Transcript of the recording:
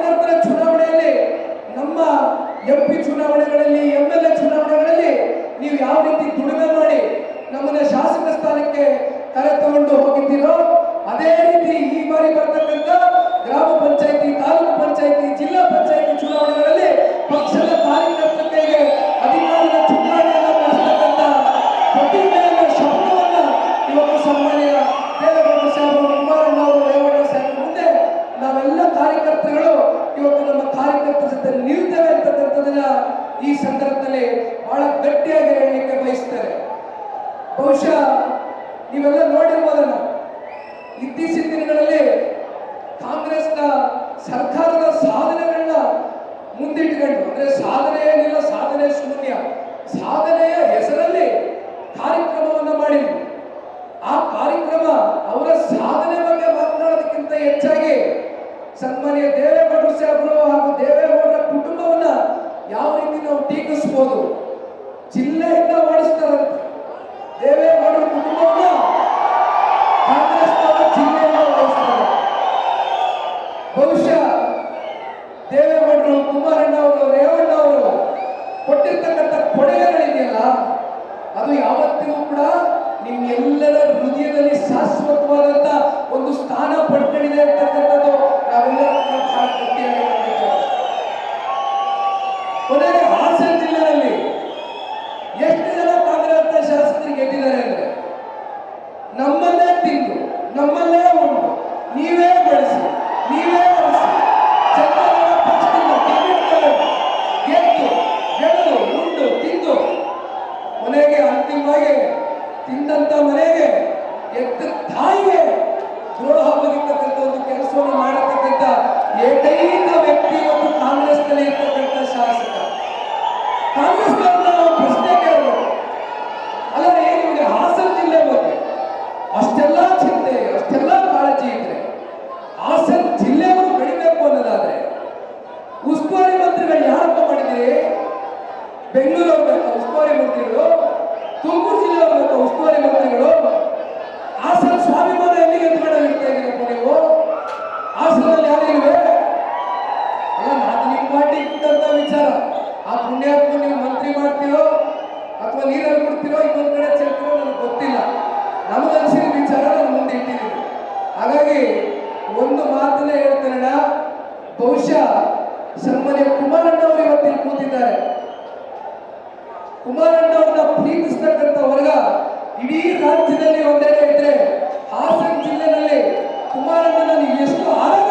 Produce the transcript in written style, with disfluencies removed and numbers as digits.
ಕಾರ್ಯಕರ್ತರ ಚುನಾವಣೆಯಲ್ಲಿ, ನಮ್ಮ MP ಚುನಾವಣೆಗಳಲ್ಲಿ, MLA ಚುನಾವಣೆಗಳಲ್ಲಿ ನೀವು ಯಾವ ರೀತಿ ದುಡಿಮೆ ಮಾಡಿ ನಮ್ಮನ್ನ ಶಾಸಕ ಸ್ಥಾನಕ್ಕೆ ಕರೆತಗೊಂಡು ಹೋಗಿದ್ದೀರೋ ಅದೇ ರೀತಿ ಈ ಬಾರಿ ಬರ್ತಕ್ಕಂಥ ಗ್ರಾಮ ಪಂಚಾಯತಿ, ತಾಲೂಕು ಪಂಚಾಯತಿ, ಜಿಲ್ಲಾ ಪಂಚಾಯತಿ ಚುನಾವಣೆಗಳಲ್ಲಿ ಪಕ್ಷದ ಕಾರ್ಯಕರ್ತರಿಗೆ ಅಧಿಕಾರದ ಚುನಾವಣೆಯನ್ನು ನಡೆಸತಕ್ಕಂಥ ಪ್ರತಿಜ್ಞೆಯ ಶಬ್ದವನ್ನ ಇವತ್ತು ಸನ್ಮಾನ್ಯ ದೇವೇಗೌಡ ಸಾಹೇಬರು, ಕುಮಾರಣ್ಣ ಅವರು, ರೇವಣ್ಣ ಸಾಹೇಬರ ಮುಂದೆ ನಾವೆಲ್ಲ ಕಾರ್ಯಕರ್ತರುಗಳು ಇವತ್ತು ನಮ್ಮ ಕಾರ್ಯಕರ್ತರ ಜೊತೆ ನಿಲ್ತೇವೆ ಅಂತಕ್ಕಂಥದನ್ನ ಈ ಸಂದರ್ಭದಲ್ಲಿ ಬಹಳ ಗಟ್ಟಿಯಾಗಿ ಹೇಳಲಿಕ್ಕೆ ಬಯಸ್ತಾರೆ. ಬಹುಶಃ ನೀವೆಲ್ಲ ನೋಡಿರ್ಬೋದನ್ನ, ಇತ್ತೀಚಿನ ದಿನಗಳಲ್ಲಿ ಕಾಂಗ್ರೆಸ್ನ ಸರ್ಕಾರದ ಸಾಧನೆಗಳನ್ನ ಮುಂದಿಟ್ಟುಕೊಂಡು, ಅಂದ್ರೆ ಸಾಧನೆ ಏನಿಲ್ಲ, ಸಾಧನೆ ಶೂನ್ಯ, ಸಾಧನೆಯ ಹೆಸರಲ್ಲಿ ಕಾರ್ಯಕ್ರಮವನ್ನ ಮಾಡಿದ್ರು. ಆ ಕಾರ್ಯಕ್ರಮ ಅವರ ಸಾಧನೆ ಬಗ್ಗೆ ಮಾತನಾಡೋದಕ್ಕಿಂತ ಹೆಚ್ಚಾಗಿ ಸನ್ಮಾನ್ಯ ದೇವೇಗೌಡ ಸಾಹೇಬರು ಹಾಗೂ ದೇವೇಗೌಡರ ಕುಟುಂಬವನ್ನ ಯಾವ ರೀತಿ ನಾವು ಟೀಕಿಸಬಹುದು, ಜಿಲ್ಲೆಯಿಂದ ಓಡಿಸ್ತಾರಂತೆ ದೇವೇಗೌಡರ ಕುಟುಂಬವನ್ನ ಕಾಂಗ್ರೆಸ್ನವರು ಜಿಲ್ಲೆಯಿಂದ ಓಡಿಸ್ತಾರೆ. ಬಹುಶಃ ದೇವೇಗೌಡರು, ಕುಮಾರಣ್ಣ ಅವರು, ರೇವಣ್ಣ ಅವರು ಕೊಟ್ಟಿರ್ತಕ್ಕಂಥ ಕೊಡುಗೆಗಳಿದೆಯಲ್ಲ, ಅದು ಯಾವತ್ತಿಗೂ ಕೂಡ ನಿಮ್ಮೆಲ್ಲರ ಹೃದಯದಲ್ಲಿ ಶಾಶ್ವತವಾದಂತ ಒಂದು ಸ್ಥಾನ ಪಡ್ಕೊಂಡಿದೆ ಅಂತಕ್ಕಂಥದ್ದು ನಾವೆಲ್ಲರೂ ಕೊನೆಗೆ ಹಾಸನ ಜಿಲ್ಲೆಯಲ್ಲಿ ಎಷ್ಟು ಜನ ಕಾಂಗ್ರೆಸ್ ಶಾಸಕರು ಗೆದ್ದಿದ್ದಾರೆ ಅಂದ್ರೆ, ನಮ್ಮಲ್ಲೇ ತಿಂದು, ನಮ್ಮಲ್ಲೇ ಉಂಡು, ನೀವೇ ಬೆಳೆಸಿ, ನೀವೇ ಬಳಸಿ, ಜನರ ಪಕ್ಷದಿಂದ ಗೆದ್ದು ಗೆದ್ದು ಉಂಡು ತಿಂದು ಕೊನೆಗೆ ಅಂತಿಮವಾಗಿ ತಿಂದಂತ ಮನೆಗೆ ಎದ್ದ ತಾಯಿಗೆ ದ್ರೋಹ ಬಗೆತಕ್ಕಂಥ ಒಂದು ಕೆಲಸವನ್ನು ಮಾಡತಕ್ಕಂಥ ಏಕೈಕ ವ್ಯಕ್ತಿ ಇವತ್ತು ಕಾಂಗ್ರೆಸ್ನಲ್ಲಿ ಇರ್ತಕ್ಕಂಥ ಶಾಸಕ. ಕಾಂಗ್ರೆಸ್ನವ್ರನ್ನ ನಾವು ಪ್ರಶ್ನೆ ಕೇಳಬಹುದು, ಅಲ್ಲದೆ ನಿಮಗೆ ಹಾಸನ ಜಿಲ್ಲೆ ಬಗ್ಗೆ ಅಷ್ಟೆಲ್ಲ ಚಿಂತೆ, ಅಷ್ಟೆಲ್ಲ ಕಾಳಜಿ ಇದ್ರೆ, ಹಾಸನ ಜಿಲ್ಲೆಯವರು ಬೆಳಿಬೇಕು ಅನ್ನೋದಾದ್ರೆ ಉಸ್ತುವಾರಿ ಮಂತ್ರಿಗಳು ಯಾರಪ್ಪ ಮಾಡಿದ್ದೀರಿ? ಬೆಂಗಳೂರು ಹೋಗ್ಬೇಕು ಉಸ್ತುವಾರಿ ಮಂತ್ರಿಗಳು, ತುಮಕೂರು ಜಿಲ್ಲೆ ಹೋಗ್ಬೇಕು ಉಸ್ತುವಾರಿ ಮಂತ್ರಿಗಳು, ಹಾಸನ ಸ್ವಾಭಿಮಾನ ಎಲ್ಲಿಗೆ ಎತ್ಕೊಂಡು ಇರ್ತಾ ಇದ್ದೀರಪ್ಪ ನೀವು? ಹಾಸನಲ್ಲಿ ಯಾರಿಲ್ವೇ? ಅಲ್ಲ, ಅದು ನಿಮ್ಮ ಪಾರ್ಟಿ ಇದ್ದಂತ ವಿಚಾರ. ಆ ಪುಣ್ಯಾತ್ಮ ನೀವು ಮಂತ್ರಿ ಮಾಡ್ತೀರೋ ಅಥವಾ ನೀರಲ್ಲಿ ಬಿಡ್ತೀರೋ, ಇನ್ನೊಂದ್ ಕಡೆ ಚೆಲ್ತೀರೋ ನನಗೆ ಗೊತ್ತಿಲ್ಲ. ನಮಗನ್ಸಿದ ವಿಚಾರ ನಾನು ಮುಂದೆ ಇಟ್ಟಿದ್ದೀನಿ. ಹಾಗಾಗಿ ಒಂದು ಮಾತನ್ನೇ ಹೇಳ್ತೇನೆ, ಬಹುಶಃ ಸನ್ಮಾನ್ಯ ಕುಮಾರಣ್ಣ ಅವರು ಇವತ್ತಿಲ್ಲಿ ಕೂತಿದ್ದಾರೆ. ಕುಮಾರಣ್ಣ ಅವ್ರನ್ನ ಪ್ರೀತಿಸ್ತಕ್ಕಂಥ ವರ್ಗ ಇಡೀ ರಾಜ್ಯದಲ್ಲಿ ಒಂದೆಡೆ ಇದ್ರೆ, ಹಾಸನ ಜಿಲ್ಲೆನಲ್ಲಿ ಕುಮಾರಣ್ಣನ ನೀವು ಎಷ್ಟು ಆರಾಮ